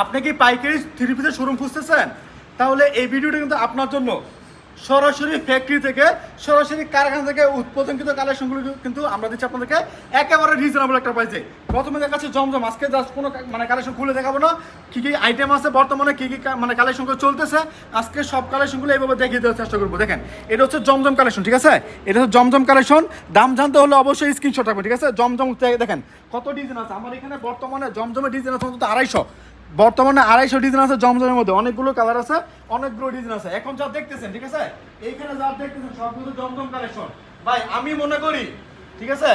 আপনি কি পাইকারি থ্রি পিসের শোরুম খুঁজতেছেন? তাহলে এই ভিডিওটা কিন্তু আপনার জন্য। সরাসরি ফ্যাক্টরি থেকে, সরাসরি কারখানা থেকে উৎপাদনকৃত কালেকশনগুলো কিন্তু আমরা দিচ্ছি আপনাদেরকে একেবারে রিজনেবল একটা প্রাইসে। প্রথমে দেখাচ্ছি জমজম। আজকে জাস্ট কোনো কালেকশন খুলে দেখাবো না, কী কী আইটেম আছে বর্তমানে, কী কী কালেকশনগুলো চলতেছে। আজকে সব কালেকশনগুলো এইভাবে দেখিয়ে দেওয়ার চেষ্টা করবো। দেখেন, এটা হচ্ছে জমজম কালেকশন, ঠিক আছে? এটা হচ্ছে জমজম কালেকশন। দাম জানতে হলে অবশ্যই স্ক্রিনশট রাখবেন, ঠিক আছে? জমজম দেখেন কত ডিজাইন আছে আমার এখানে। বর্তমানে জমজমের ডিজাইন আছে অন্তত 250, বর্তমানে 250 ডিজাইন আছে জমজমের মধ্যে। অনেকগুলো কালার আছে, অনেকগুলো ডিজাইন আছে। এখন যা দেখতেছেন, ঠিক আছে, এইখানে যা দেখতেছেন সবগুলো জমজম কালেকশন। ভাই আমি মনে করি, ঠিক আছে,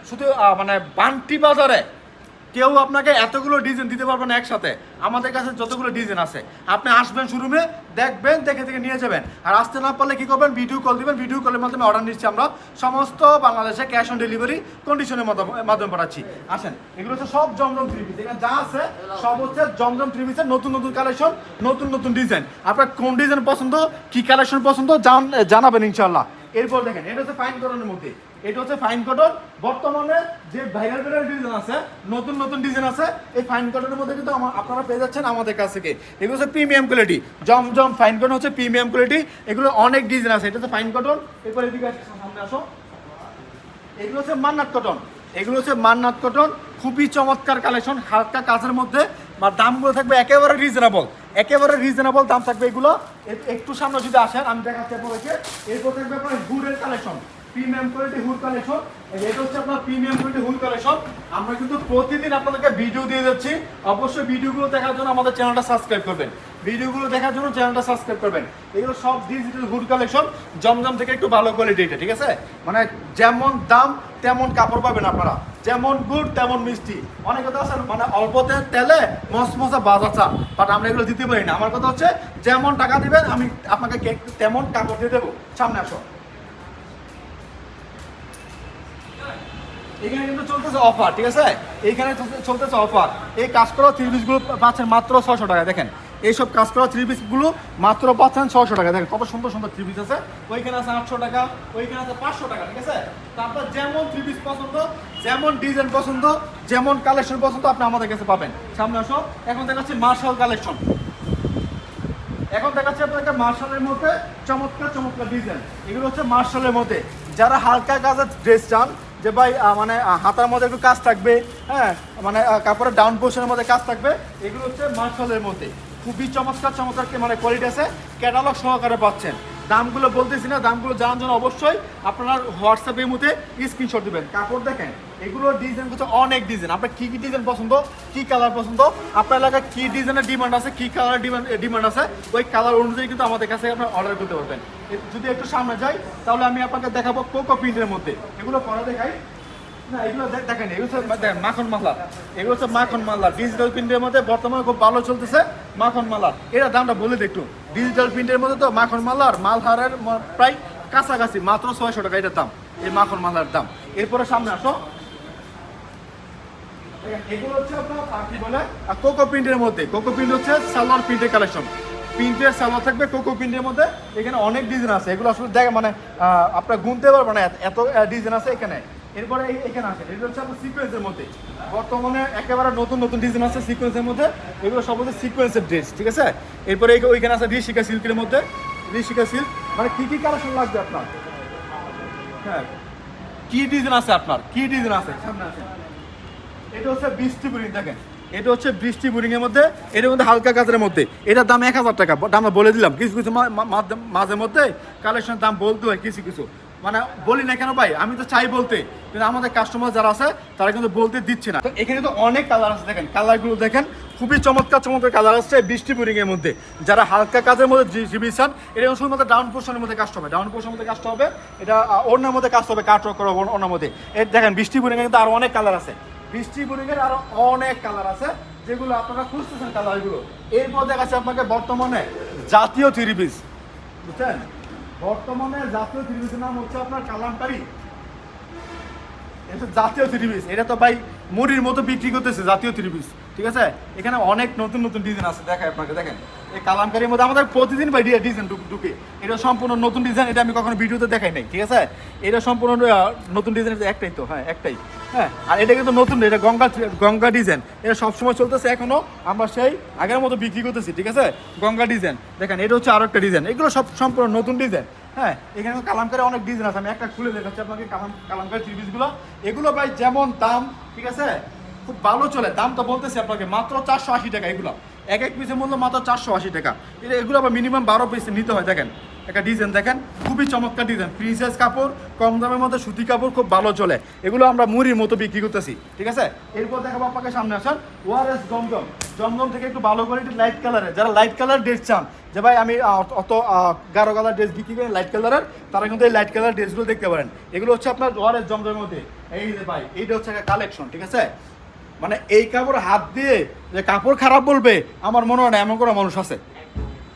শুধু বান্টি বাজারে কেউ আপনাকে এতগুলো ডিজাইন দিতে পারবে না একসাথে। আমাদের কাছে যতগুলো ডিজাইন আছে, আপনি আসবেন শোরুমে, দেখবেন, দেখে দেখে নিয়ে যাবেন। আর আসতে না পারলে কি করবেন, ভিডিও কল দিবেন। ভিডিও কলের মাধ্যমে অর্ডার নিচ্ছি আমরা সমস্ত বাংলাদেশে, ক্যাশ অন ডেলিভারি কন্ডিশনের মাধ্যমে পাঠাচ্ছি। আসেন, এগুলো হচ্ছে সব জমজম থ্রি পিস। এখানে যা আছে সব হচ্ছে জমজম থ্রি পিসের নতুন নতুন কালেকশন, নতুন নতুন ডিজাইন। আপনার কোন ডিজাইন পছন্দ, কি কালেকশন পছন্দ জানাবেন ইনশাল্লাহ। এরপর দেখেন, এটা হচ্ছে ফাইন কটনের মধ্যে। এটা হচ্ছে ফাইন কটন। বর্তমানে যে ভাইরাল ভাইরাল ডিজাইন আছে, নতুন নতুন ডিজাইন আছে, এই ফাইন কটনের মধ্যে কিন্তু আপনারা পেয়ে যাচ্ছেন আমাদের কাছ থেকে। এগুলো হচ্ছে প্রিমিয়াম কোয়ালিটি। জমজম ফাইন কটন হচ্ছে প্রিমিয়াম কোয়ালিটি। এগুলো অনেক ডিজাইন আছে। এটা হচ্ছে ফাইন কটন। এরপর এদিকে সামনে আসো, এগুলো হচ্ছে মান্নাত কটন। এগুলো হচ্ছে মান্নাত কটন, খুবই চমৎকার কালেকশন, হালকা কাজের মধ্যে। আর দামগুলো থাকবে একেবারে রিজনেবল, একেবারে রিজনেবল দাম থাকবে এগুলো। একটু সামনে যদি আসেন আমি দেখাচ্ছি আপনাদেরকে। এরপর থাকবে আপনার হুডের collection, premium quality hood collection. এটা হচ্ছে আপনার প্রিমিয়াম কোয়ালিটি হুড কালেকশন। আমরা কিন্তু প্রতিদিন আপনাদেরকে ভিডিও দিয়ে যাচ্ছি। অবশ্যই ভিডিওগুলো দেখার জন্য আমাদের চ্যানেলটা সাবস্ক্রাইব করবেন। ভিডিওগুলো দেখার জন্য চ্যানেলটা সাবস্ক্রাইব করবেন। এগুলো সব ডিজিটাল হুড কালেকশন, জমজম থেকে একটু ভালো কোয়ালিটি এটা, ঠিক আছে? যেমন দাম তেমন কাপড় পাবেন আপনারা, যেমন গুড় তেমন মিষ্টি। অনেক কথা আছে অল্পতে তেলে মশমশা বাজা চান, বাট আমরা এগুলো দিতে পারি না। আমার কথা হচ্ছে যেমন টাকা দিবেন আমি আপনাকে তেমন কাপড় দিয়ে দেবো। সামনে আসো, এখানে কিন্তু চলতেছে অফার, ঠিক আছে? এইখানে চলতেছে অফার। এই কাজ করা থ্রি পিসগুলো পাচ্ছেন মাত্র 600 টাকা। দেখেন, এইসব কাজ করা থ্রি পিসগুলো মাত্র পাচ্ছেন 600 টাকা। দেখেন কত সুন্দর সুন্দর থ্রি পিস আছে। ওইখানে আছে 800 টাকা, ওইখানে আছে 500 টাকা, ঠিক আছে? তারপর যেমন থ্রি পিস পছন্দ, যেমন ডিজাইন পছন্দ, যেমন কালেকশন পছন্দ আপনি আমাদের কাছে পাবেন। সামনে আসো, এখন দেখাচ্ছি মার্শাল কালেকশন। এখন দেখাচ্ছি আপনাকে মার্শালের মধ্যে চমৎকার চমৎকার ডিজাইন। এগুলো হচ্ছে মার্শালের মধ্যে। যারা হালকা কাজের ড্রেস চান, যে ভাই হাতার মধ্যে একটু কাজ থাকবে, হ্যাঁ, কাপড়ের ডাউন পোর্শনের মধ্যে কাজ থাকবে, এগুলো হচ্ছে মার্শালের মধ্যে। খুবই চমৎকার চমৎকার কোয়ালিটি আছে, ক্যাটালগ সহকারে পাচ্ছেন। দামগুলো বলতেছি না, দামগুলো জানার জন্য অবশ্যই আপনার হোয়াটসঅ্যাপের মধ্যে স্ক্রিনশট দেবেন। কাপড় দেখেন, এগুলোর ডিজাইন হচ্ছে অনেক ডিজাইন। আপনার কী কী ডিজাইন পছন্দ, কী কালার পছন্দ, আপনার এলাকায় কী ডিজাইনের ডিমান্ড আছে, কী কালার ডিমান্ড আছে, ওই কালার অনুযায়ী কিন্তু আমাদের কাছে আপনার অর্ডার করতে পারবেন। যদি একটু সামনে যাই তাহলে আমি আপনাকে দেখাবো কোকো প্রিন্টের মধ্যে। এগুলো পরে দেখাই না, এগুলো দেখেন, এগুলো দেখেন মাখন মাল্লার। এগুলো হচ্ছে মাখন মাল্লার ডিজিটাল প্রিন্টের মধ্যে, বর্তমানে খুব ভালো চলতেছে মাখন মাল্লার। এটা দামটা বলে দিই একটু। ডিজিটাল প্রিন্টের মধ্যে তো মাখন মাল্লার মালহারের প্রায় কাছাকাছি, মাত্র 600 টাকা এটার দাম, এই মাখন মাল্লার দাম। এরপরে সামনে আসো, এগুলো হচ্ছে আপনার কি বলে কোকো প্রিন্টের মধ্যে। কোকো প্রিন্ট হচ্ছে সালোয়ার প্রিন্টের কালেকশন। প্রিন্টের সালোয়ার থাকবে কোকো প্রিন্টের মধ্যে। এখানে অনেক ডিজাইন আছে, এগুলো আসলে দেখে আপনার গুনতে পারবেন না, এত ডিজাইন আছে এখানে। এরপরে এখানে আছে, এগুলো হচ্ছে আপনার সিকোয়েন্সের মধ্যে। বর্তমানে একেবারে নতুন নতুন ডিজাইন আছে সিকোয়েন্সের মধ্যে। এগুলো সব হচ্ছে সিকোয়েন্সের ড্রেস, ঠিক আছে? এরপরে ওইখানে আছে ঋষিকা সিল্কের মধ্যে। ঋষিকা সিল্ক কী কী কালেকশন লাগবে আপনার, হ্যাঁ, কী ডিজাইন আছে আপনার, কী ডিজাইন আছে সামনে আছে। এটা হচ্ছে বৃষ্টি বোরিং। দেখেন, এটা হচ্ছে বৃষ্টি বোরিং এর মধ্যে, এটার মধ্যে হালকা কাজের মধ্যে। এটার দাম 1000 টাকা। দামটা বলে দিলাম। কিছু কিছু মাঝে মধ্যে কালেকশনের দাম বলতে হয়, কিছু কিছু বলি না কেন ভাই, আমি তো চাই বলতে, কিন্তু আমাদের কাস্টমার যারা আছে তারা কিন্তু বলতে দিচ্ছে না। তো এখানে তো অনেক কালার আছে। দেখেন কালারগুলো দেখেন, খুবই চমৎকার চমৎকার কালার আসছে বৃষ্টি বোরিং এর মধ্যে। যারা হালকা কাজের মধ্যে জীবিসান, এটা শুধুমাত্র ডাউন পোর্শনের মধ্যে কাজটা হবে, ডাউন পোর্শনের মধ্যে কাজটা হবে। এটা ওড়নার মধ্যে কাজটা হবে, কাট ওয়ার্ক করা ওড়নার মধ্যে। দেখেন বৃষ্টি বোরিং এর কিন্তু আরো অনেক কালার আছে। বৃষ্টি বোরিংয়ের আরো অনেক কালার আছে, যেগুলো আপনারা খুঁজতেছেন কালারগুলো। এরপর দেখাচ্ছে আপনাকে বর্তমানে জাতীয় থ্রি পিস, বুঝছেন? বর্তমানে জাতীয় থ্রি পিসের নাম হচ্ছে আপনার কালামকারী। এটা জাতীয় থ্রি পিস। এটা তো ভাই মুড়ির মতো বিক্রি করতেছে জাতীয় থ্রি পিস। ঠিক আছে, এখানে অনেক নতুন নতুন ডিজাইন আছে, দেখাই আপনাকে, দেখেন এই কালামকারীর মধ্যে আমাদের প্রতিদিন ভাই ডিজাইন ঢুকে। এটা সম্পূর্ণ নতুন ডিজাইন, এটা আমি কখনো ভিডিওতে দেখাই নাই, ঠিক আছে। এটা সম্পূর্ণ নতুন ডিজাইন, একটাই তো, হ্যাঁ একটাই, হ্যাঁ। আর এটা কিন্তু নতুন, এটা গঙ্গা ডিজাইন, এটা সবসময় চলতেছে এখনো, আমরা সেই আগের মতো বিক্রি করতেছি, ঠিক আছে। গঙ্গা ডিজাইন দেখেন, এটা হচ্ছে আরো একটা ডিজাইন, এগুলো সব সম্পূর্ণ নতুন ডিজাইন, হ্যাঁ। এখানে কালামকারী অনেক ডিজাইন আছে, আমি একটা খুলে দেখাচ্ছি আপনাকে কালামকারী থ্রি পিসগুলো। এগুলো ভাই যেমন দাম, ঠিক আছে, খুব ভালো চলে, দাম তো বলতেছি আপনাকে মাত্র 480 টাকা। এগুলো এক এক পিসের মূল্য মাত্র 480 টাকা। এগুলো আবার মিনিমাম 12 পিস নিতে হয়। দেখেন একটা ডিজাইন, দেখেন খুবই চমৎকার ডিজাইন, প্রিন্সেস কাপড়, কম দামের মধ্যে সুতি কাপড়, খুব ভালো চলে। এগুলো আমরা মুড়ির মতো বিক্রি করতেছি, ঠিক আছে। এরপর দেখাবো আপনাকে, সামনে আসেন ওয়ারেস জমজম। জমজম থেকে একটু ভালো কোয়ালিটি লাইট কালারের, যারা লাইট কালার ড্রেস চান, যে ভাই আমি অত গাঢ় কালার ড্রেস বিক্রি করি লাইট কালারের, তারা কিন্তু এই লাইট কালার ড্রেসগুলো দেখতে পারেন। এগুলো হচ্ছে আপনার ওয়ারেস জমজমের মধ্যে। এই যে ভাই, এইটা হচ্ছে একটা কালেকশন, ঠিক আছে। মানে এই কাপড় হাত দিয়ে যে কাপড় খারাপ বলবে, আমার মনে হয় না এমন কোনো মানুষ আছে।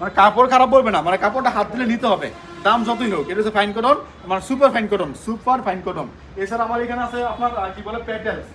মানে কাপড় খারাপ বলবে না, মানে কাপড়টা হাত দিলে নিতে হবে, দাম যতই হোক। এটা হচ্ছে ফাইন কটন, মানে super fine cotton, super fine cotton. এছাড়া আমার এখানে আছে আপনার কি বলে প্যাটেলস,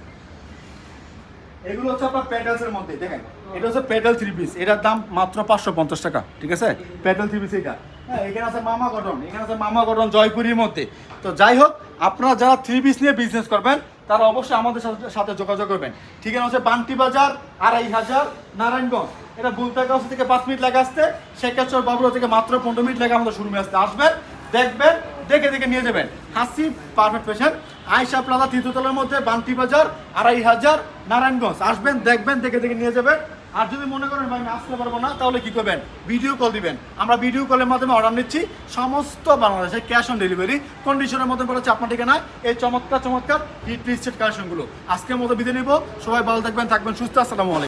এগুলো হচ্ছে আপনার প্যাটেলসের মধ্যে। দেখেন এটা হচ্ছে প্যাটেল থ্রি পিস, এটার দাম মাত্র 550 টাকা, ঠিক আছে। প্যাটেল থ্রি পিস এটা, হ্যাঁ। এখানে আছে মামা কটন, এখানে আছে মামা কটন জয়পুরীর মধ্যে। তো যাই হোক, আপনারা যারা থ্রি পিস নিয়ে বিজনেস করবেন, তারা অবশ্যই আমাদের সাথে যোগাযোগ করবেন। ঠিকানা হচ্ছে বান্টি বাজার 2500 নারায়ণগঞ্জ। এটা বুলতাগাঁও থেকে 5 মিনিট লাগে আসতে, শেখাচর বাবুরা থেকে মাত্র 15 মিনিট লাগে আমাদের শোরুমে আসতে। আসবেন, দেখবেন, দেখে নিয়ে যাবেন। হাসি পারফেক্ট ফ্যাশন, আয়শা প্লাজা তৃতীয়তলার মধ্যে, বান্টি বাজার 2500 নারায়ণগঞ্জ। আসবেন, দেখবেন, দেখে নিয়ে যাবেন। আর যদি মনে করেন ভাই আমি আসতে পারবো না, তাহলে কি করবেন, ভিডিও কল দিবেন। আমরা ভিডিও কলের মাধ্যমে অর্ডার নিচ্ছি, সমস্ত বাংলাদেশে ক্যাশ অন ডেলিভারি কন্ডিশনের মধ্যে পড়েছে আপনার ঠিকানায় এই চমৎকার হিট লিস্টেড কালেকশনগুলো। আজকের মতো বিদায় নিব, সবাই ভালো থাকবেন সুস্থ। আসসালামু আলাইকুম।